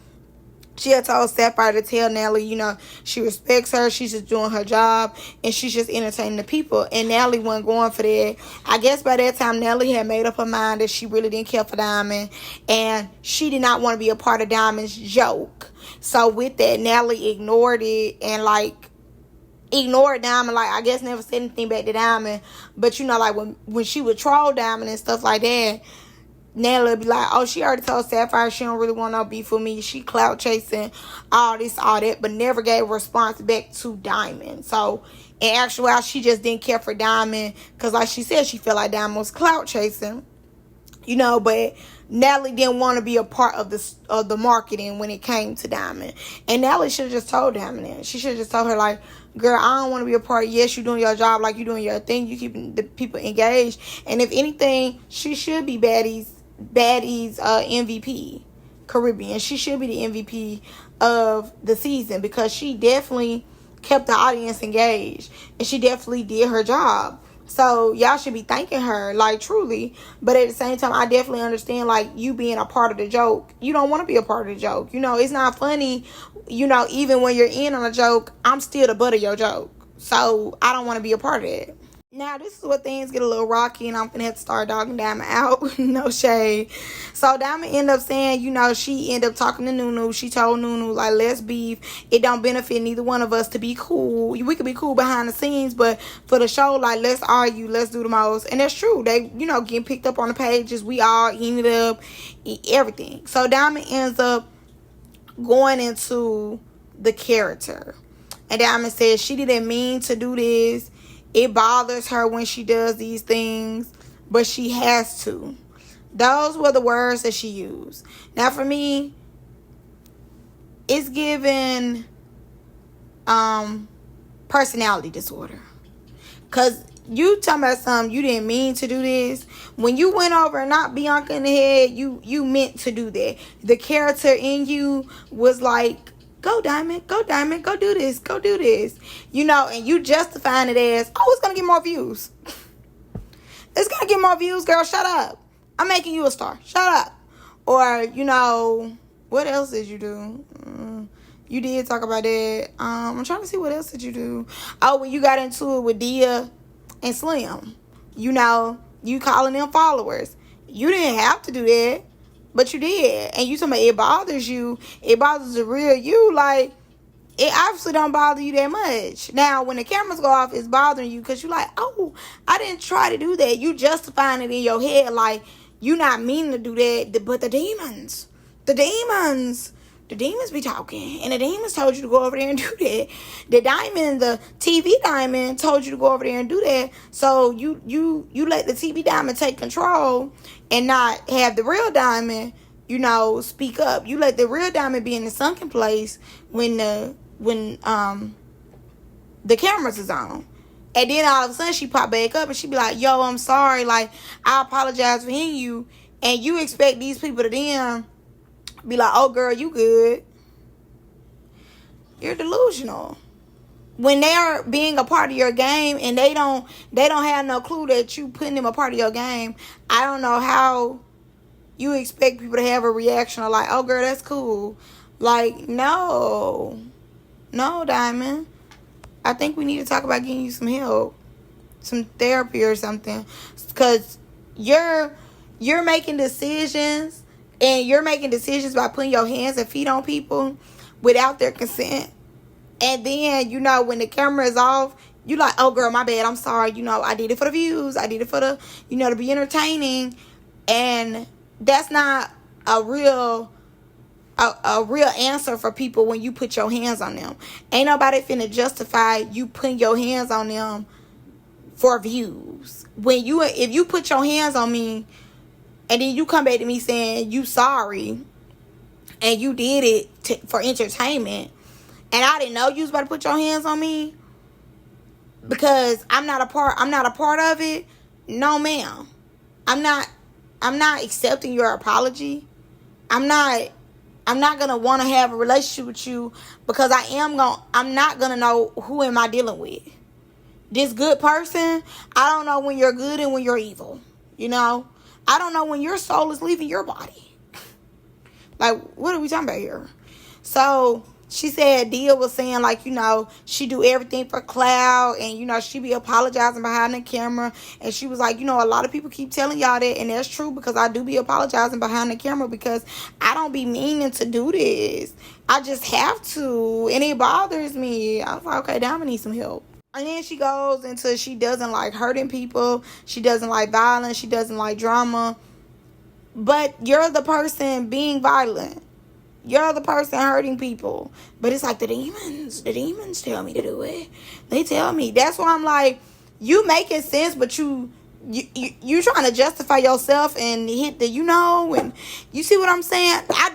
She had told Sapphire to tell Natalie, she respects her. She's just doing her job. And she's just entertaining the people. And Natalie wasn't going for that. I guess by that time, Natalie had made up her mind that she really didn't care for Diamond. And she did not want to be a part of Diamond's joke. So with that, Natalie ignored it and, ignored Diamond. I guess never said anything back to Diamond. But, when she would troll Diamond and stuff like that, Natalie would be like, oh, she already told Sapphire she don't really want no beef with me. She clout chasing, all this, all that, but never gave a response back to Diamond. So, in actuality, she just didn't care for Diamond because, like she said, she felt like Diamond was clout chasing. But Natalie didn't want to be a part of the marketing when it came to Diamond. And Natalie should have just told Diamond that. She should have just told her, girl, I don't want to be a part. Yes, you're doing your job, you're doing your thing. You keeping the people engaged. And if anything, she should be Baddie's MVP, Caribbean. She should be the MVP of the season because she definitely kept the audience engaged. And she definitely did her job. So, y'all should be thanking her, truly. But at the same time, I definitely understand, you being a part of the joke. You don't want to be a part of the joke. It's not funny. Even when you're in on a joke, I'm still the butt of your joke. So, I don't want to be a part of it. Now, this is where things get a little rocky, and I'm going to have to start dogging Diamond out. No shade. So, Diamond ended up saying, she ended up talking to Nunu. She told Nunu, let's beef. It don't benefit neither one of us to be cool. We could be cool behind the scenes, but for the show, let's argue. Let's do the most. And that's true. They, getting picked up on the pages. We all ended up, everything. So, Diamond ends up going into the character. And Diamond says she didn't mean to do this. It bothers her when she does these things, but she has to. Those were the words that she used. Now, for me, it's given personality disorder. Because you talking about something, you didn't mean to do this. When you went over and knocked Bianca in the head, you meant to do that. The character in you was like, go Diamond, go do this, go do this. And you justifying it as, oh, it's going to get more views. It's going to get more views, girl, shut up. I'm making you a star, shut up. Or, what else did you do? You did talk about that. I'm trying to see what else did you do. Oh, when you got into it with Dia and Slim. You calling them followers. You didn't have to do that. But you did. And you talking about it bothers you. It bothers the real you. It obviously don't bother you that much. Now, when the cameras go off, it's bothering you because you're like, oh, I didn't try to do that. You justifying it in your head you not meaning to do that. But the demons be talking. And the demons told you to go over there and do that. The TV diamond told you to go over there and do that. So you let the TV diamond take control and not have the real diamond, speak up. You let the real diamond be in the sunken place when the cameras is on. And then all of a sudden she pop back up and she be like, yo, I'm sorry. I apologize for hitting you. And you expect these people to then be like, oh, girl, you good. You're delusional. When they're being a part of your game and they don't have no clue that you putting them a part of your game, I don't know how you expect people to have a reaction of oh, girl, that's cool. No, Diamond. I think we need to talk about getting you some help, some therapy or something, because you're making decisions. And you're making decisions by putting your hands and feet on people without their consent. And then, when the camera is off, you like, oh, girl, my bad. I'm sorry. I did it for the views. I did it for the, to be entertaining. And that's not a real answer for people when you put your hands on them. Ain't nobody finna justify you putting your hands on them for views. If you put your hands on me, and then you come back to me saying you sorry and you did it for entertainment, and I didn't know you was about to put your hands on me because I'm not a part of it. No, ma'am. I'm not accepting your apology. I'm not I'm not going to want to have a relationship with you because I'm not going to know who am I dealing with. This good person, I don't know when you're good and when you're evil. You know? I don't know when your soul is leaving your body. Like, what are we talking about here? So, she said Dia was saying, like, you know, she do everything for clout. And, you know, she be apologizing behind the camera. And she was like, you know, a lot of people keep telling y'all that. And that's true because I do be apologizing behind the camera because I don't be meaning to do this. I just have to. And it bothers me. I was like, okay, Diamond needs some help. And then she goes into she doesn't like hurting people. She doesn't like violence. She doesn't like drama. But you're the person being violent. You're the person hurting people. But it's like the demons tell me to do it. They tell me. That's why I'm like, you making sense, but you trying to justify yourself and hit the, you know, and you see what I'm saying? I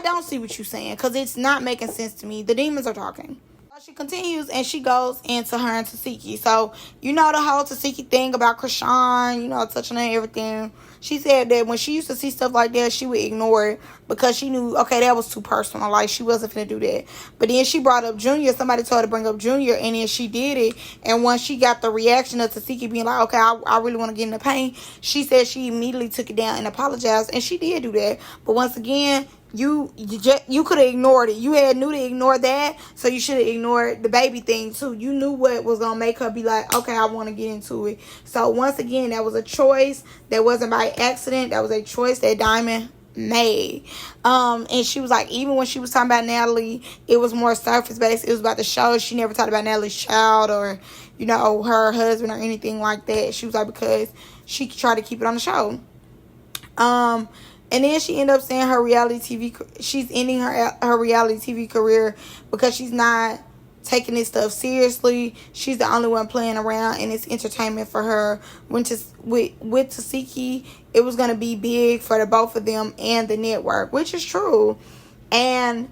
don't see what you're saying because it's not making sense to me. The demons are talking. She continues and she goes into her and Tesehki. So, you know the whole Tesehki thing about Krishan, you know, touching on everything. She said that when she used to see stuff like that, she would ignore it because she knew, okay, that was too personal. Like, she wasn't finna do that. But then she brought up Junior. Somebody told her to bring up Junior, and then she did it. And once she got the reaction of Tesehki being like, okay, I really want to get in the pain, she said she immediately took it down and apologized. And she did do that. But once again, you could have ignored it. You knew to ignore that, so you should have ignored the baby thing too. You knew what was gonna make her be like, okay, I want to get into it. So once again, that was a choice that wasn't by accident. That was a choice that Diamond made. And she was like, even when she was talking about Natalie, it was more surface based. It was about the show. She never talked about Natalie's child or, you know, her husband or anything like that. She was like, because she tried to keep it on the show. And then she ended up saying she's ending her reality TV career because she's not taking this stuff seriously. She's the only one playing around, and it's entertainment for her. With Tesehki, it was going to be big for the both of them and the network, which is true. And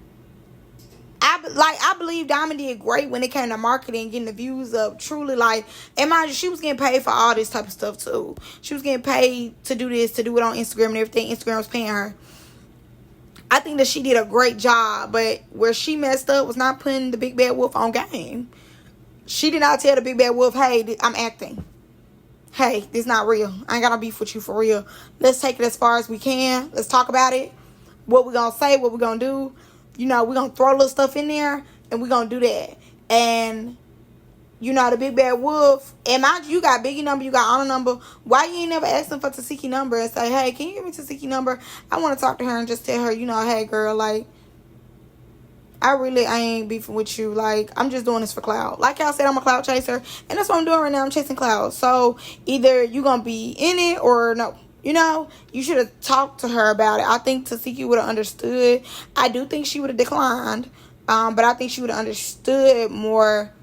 I believe Diamond did great when it came to marketing, getting the views up. Truly, like, and mind you, she was getting paid for all this type of stuff too. She was getting paid to do this, to do it on Instagram and everything. Instagram was paying her. I think that she did a great job, but where she messed up was not putting the Big Bad Wolf on game. She did not tell the Big Bad Wolf, hey, I'm acting. Hey, this not real. I ain't got no beef with you for real. Let's take it as far as we can. Let's talk about it. What we gonna say, what we gonna do. You know, we're going to throw a little stuff in there, and we're going to do that. And, you know, the Big Bad Wolf, and mind you, you got Biggie number, you got Honor number. Why you ain't never ask them for Tesehki number and say, hey, can you give me Tesehki number? I want to talk to her and just tell her, you know, hey, girl, like, I ain't beefing with you. Like, I'm just doing this for clout. Like y'all said, I'm a clout chaser, and that's what I'm doing right now. I'm chasing clout. So, either you going to be in it or no. You know, you should have talked to her about it. I think Tesehki would have understood. I do think she would have declined. But I think she would have understood more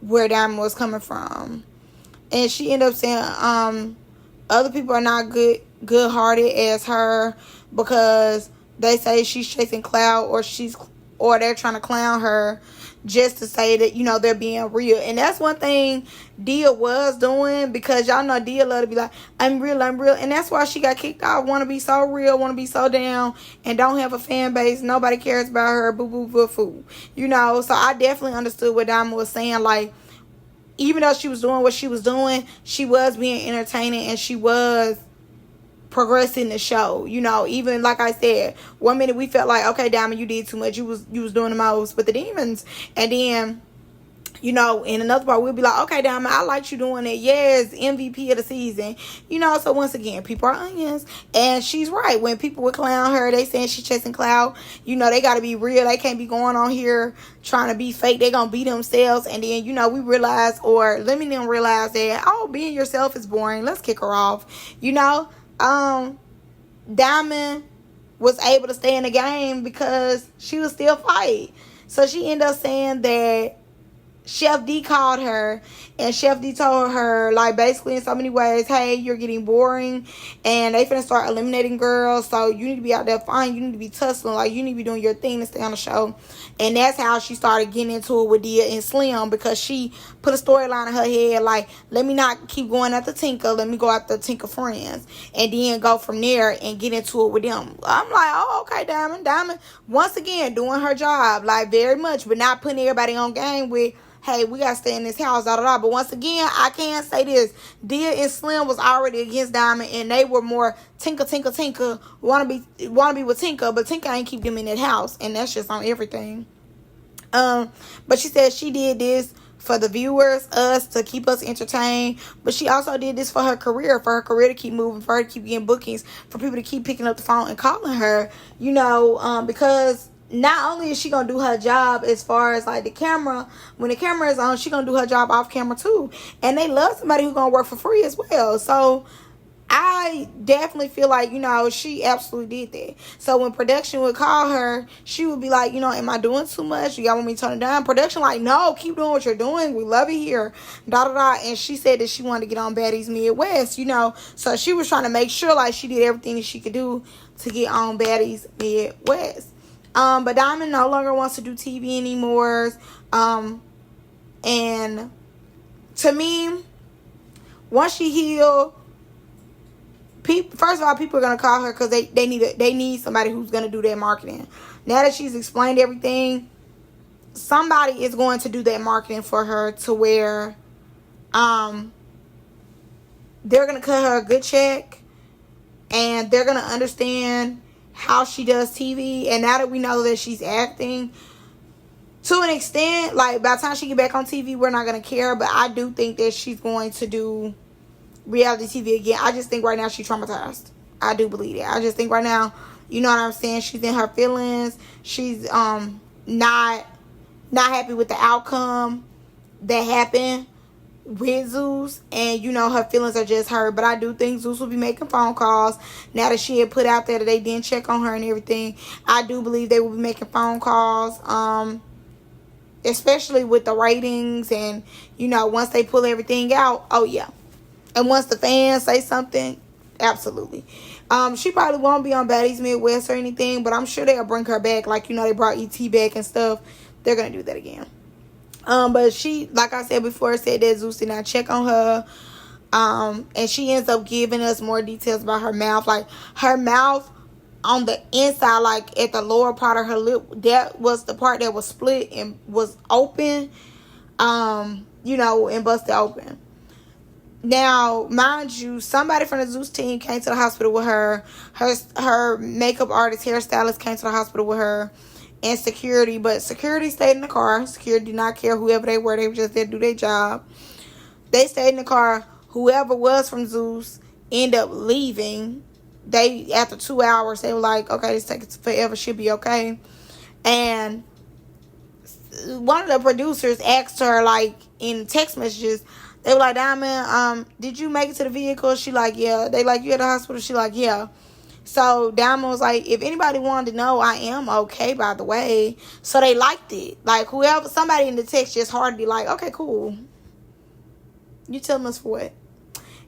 where Diamond was coming from. And she ended up saying other people are not good-hearted as her because they say she's chasing clout or they're trying to clown her just to say that, you know, they're being real. And that's one thing Dia was doing, because y'all know Dia love to be like, I'm real. And that's why she got kicked off. Want to be so real, want to be so down, and don't have a fan base. Nobody cares about her. Boo, boo, boo, foo. You know, so I definitely understood what Diamond was saying. Like, even though she was doing what she was doing, she was being entertaining, and she was progressing the show. You know, even like I said, 1 minute we felt like, okay, Diamond, you did too much, you was doing the most with the demons, and then, you know, in another part we'll be like, okay, Diamond, I liked you doing it. Yes, MVP of the season. You know, so once again, people are onions, and she's right. When people would clown her, they saying she's chasing clout. You know, they got to be real. They can't be going on here trying to be fake. They gonna be themselves. And then, you know, we realize, or let me them realize that, oh, being yourself is boring. Let's kick her off. You know, Diamond was able to stay in the game because she was still fight. So she ended up saying that Chef D called her, and Chef D told her, like, basically in so many ways, hey, you're getting boring, and they finna start eliminating girls, so you need to be out there fine, you need to be tussling, like, you need to be doing your thing to stay on the show. And that's how she started getting into it with Dia and Slim, because she put a storyline in her head, like, let me not keep going after Tinker, let me go after Tinker friends, and then go from there and get into it with them. I'm like, oh, okay, Diamond, once again, doing her job, like, very much, but not putting everybody on game with, hey, we gotta stay in this house, da. But once again, I can't say this. Dia and Slim was already against Diamond, and they were more Tinker. Wanna be with Tinker, but Tinker ain't keep them in that house, and that's just on everything. But she said she did this for the viewers, us, to keep us entertained. But she also did this for her career to keep moving, for her to keep getting bookings, for people to keep picking up the phone and calling her, because not only is she gonna do her job as far as like the camera, when the camera is on, she gonna do her job off camera too. And they love somebody who's gonna work for free as well. So I definitely feel like, she absolutely did that. So when production would call her, she would be like, am I doing too much? You got want me to turn it down? Production like, no, keep doing what you're doing. We love it here. And she said that she wanted to get on Baddies Midwest, So she was trying to make sure like she did everything that she could do to get on Baddies Midwest. But Diamond no longer wants to do TV anymore. And to me, once she healed, first of all, people are gonna call her because they need somebody who's gonna do their marketing. Now that she's explained everything, somebody is going to do that marketing for her to where they're gonna cut her a good check, and they're gonna understand how she does TV. And now that we know that she's acting, to an extent, like by the time she get back on TV, we're not gonna care. But I do think that she's going to do reality TV again. I just think right now she's traumatized. I do believe that. I just think right now, you know what I'm saying, she's in her feelings. She's not happy with the outcome that happened with Zeus, and her feelings are just hurt. But I do think Zeus will be making phone calls now that she had put out there that they didn't check on her and everything. I do believe they will be making phone calls, especially with the ratings, and once they pull everything out, oh yeah. And once the fans say something, absolutely. She probably won't be on Baddies Midwest or anything, but I'm sure they'll bring her back, like they brought ET back and stuff. They're gonna do that again. But she, like I said before, said that Zeus did not check on her. And she ends up giving us more details about her mouth. Like, her mouth on the inside, like at the lower part of her lip, that was the part that was split and was open, and busted open. Now, mind you, somebody from the Zeus team came to the hospital with her. Her makeup artist, hairstylist came to the hospital with her. And security, but security stayed in the car. Security did not care whoever they were. They were just there to do their job. They stayed in the car. Whoever was from Zeus ended up leaving. After 2 hours, they were like, okay, this takes forever. She'll be okay. And one of the producers asked her, like, in text messages, they were like, Diamond, did you make it to the vehicle? She like, yeah. They like, you at the hospital? She like, yeah. So Diamond was like, if anybody wanted to know, I am okay, by the way. So they liked it. Like, somebody in the text just hardly like, okay, cool. You telling us for what?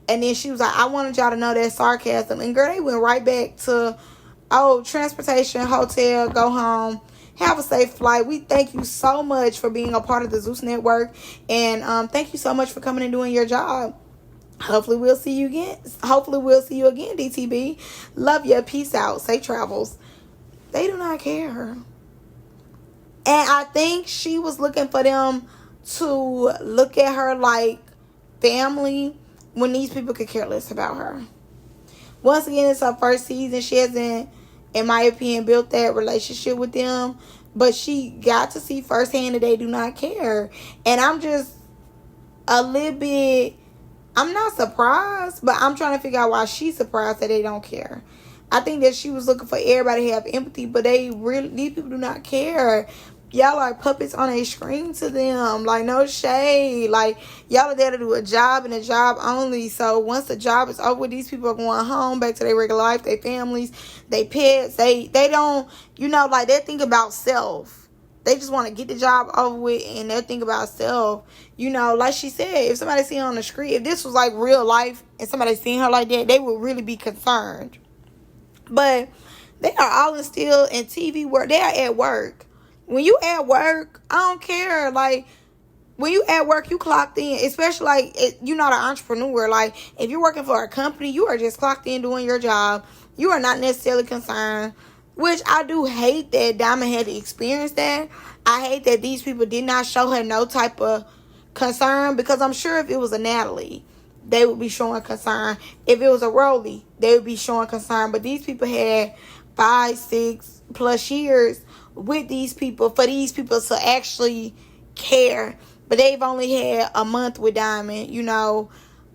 And then she was like, I wanted y'all to know that sarcasm. And girl, they went right back to, transportation, hotel, go home. Have a safe flight. We thank you so much for being a part of the Zeus Network. And thank you so much for coming and doing your job. Hopefully we'll see you again, DTB. Love you. Peace out. Safe travels. They do not care. And I think she was looking for them to look at her like family when these people could care less about her. Once again, it's her first season. She hasn't, in my opinion, built that relationship with them. But she got to see firsthand that they do not care. And I'm just a little bit... I'm not surprised, but I'm trying to figure out why she's surprised that they don't care. I think that she was looking for everybody to have empathy, but these people do not care. Y'all are puppets on a screen to them. Like, no shade. Like, y'all are there to do a job and a job only. So once the job is over, these people are going home, back to their regular life, their families, their pets. They don't, like, they think about self. They just want to get the job over with, and they'll think about self. You know, like she said, if somebody seen her on the street, if this was like real life and somebody seen her like that, they would really be concerned. But they are all instilled in TV work. They are at work. When you at work, I don't care. Like, when you at work, you clocked in. Especially, like, you're not an entrepreneur. Like, if you're working for a company, you are just clocked in doing your job. You are not necessarily concerned. Which I do hate that Diamond had to experience that. I hate that these people did not show her no type of concern. Because I'm sure if it was a Natalie, they would be showing concern. If it was a Rolly, they would be showing concern. But these people had 5, 6 plus years with these people for these people to actually care. But they've only had a month with Diamond, you know,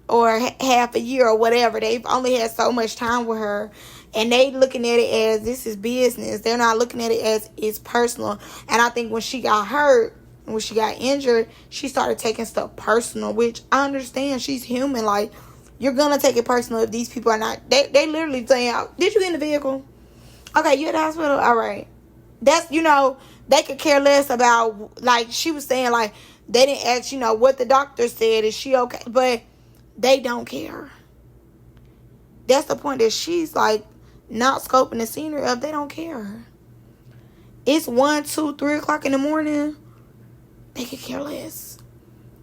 or half a year or whatever. They've only had so much time with her. And they looking at it as this is business. They're not looking at it as it's personal. And I think when she got hurt, when she got injured, she started taking stuff personal, which I understand. She's human. Like, you're going to take it personal if these people are not. They literally saying, did you get in the vehicle? Okay, you at the hospital? All right. That's, you know, they could care less about, like she was saying, like, they didn't ask, you know, what the doctor said. Is she okay? But they don't care. That's the point that she's, like, not scoping the scenery of. They don't care. It's 1, 2, 3 o'clock in the morning. They could care less.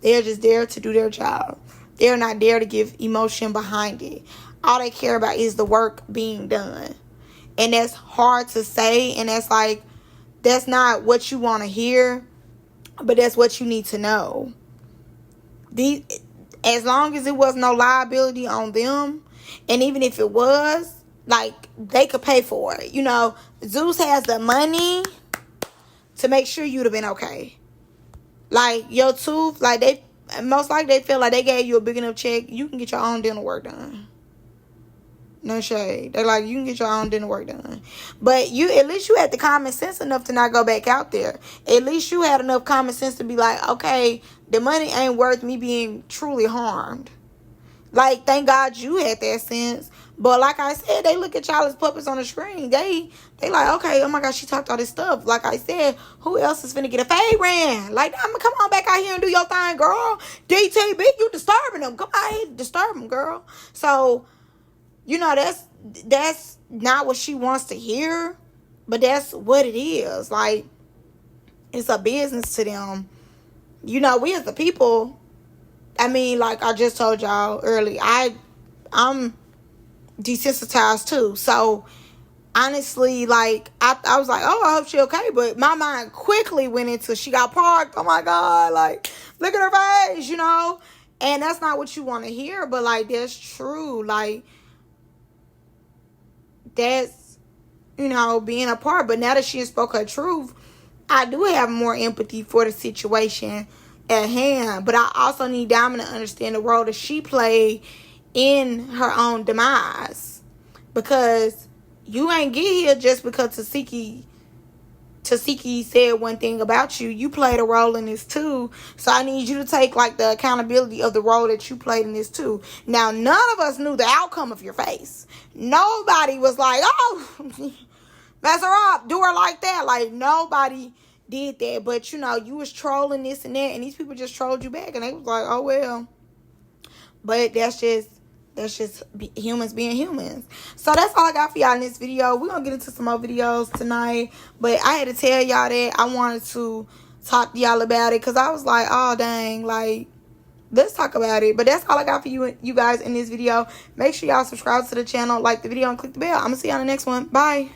They're just there to do their job. They're not there to give emotion behind it. All they care about is the work being done. And that's hard to say. And that's like, that's not what you want to hear. But that's what you need to know. As long as it was no liability on them. And even if it was, like, they could pay for it. You know, Zeus has the money to make sure you'd have been okay. Like, your tooth, like, they most likely they feel like they gave you a big enough check. You can get your own dental work done. No shade. They're like, you can get your own dental work done. But at least you had the common sense enough to not go back out there. At least you had enough common sense to be like, okay, the money ain't worth me being truly harmed. Like, thank God you had that sense. But like I said, they look at y'all as puppets on the screen. They like, okay, oh my gosh, she talked all this stuff. Like I said, who else is finna get a fade ran? Like, I'm gonna come on back out here and do your thing, girl. DTB, you disturbing them. Come out here and disturb them, girl. So, you know, that's not what she wants to hear. But that's what it is. Like, it's a business to them. You know, we as the people, I mean, like I just told y'all earlier, I'm desensitized too. So honestly, like I was like, oh, I hope she okay. But my mind quickly went into she got parked. Oh my God, like, look at her face, you know. And that's not what you want to hear, but like, that's true. Like, that's, you know, being a part. But now that she spoke her truth, I do have more empathy for the situation at hand. But I also need Diamond to understand the role that she played in her own demise. Because you ain't get here just because Tesehki said one thing about you. You played a role in this too. So I need you to take like the accountability of the role that you played in this too. Now, none of us knew the outcome of your face. Nobody was like, oh, mess her up, do her like that. Like, nobody did that. But, you know, you was trolling this and that, and these people just trolled you back, and they was like, oh, well. But that's just humans being humans. So that's all I got for y'all in this video. We're going to get into some more videos tonight. But I had to tell y'all that I wanted to talk to y'all about it, because I was like, oh, dang, like, let's talk about it. But that's all I got for you guys in this video. Make sure y'all subscribe to the channel, like the video, and click the bell. I'm going to see you on the next one. Bye.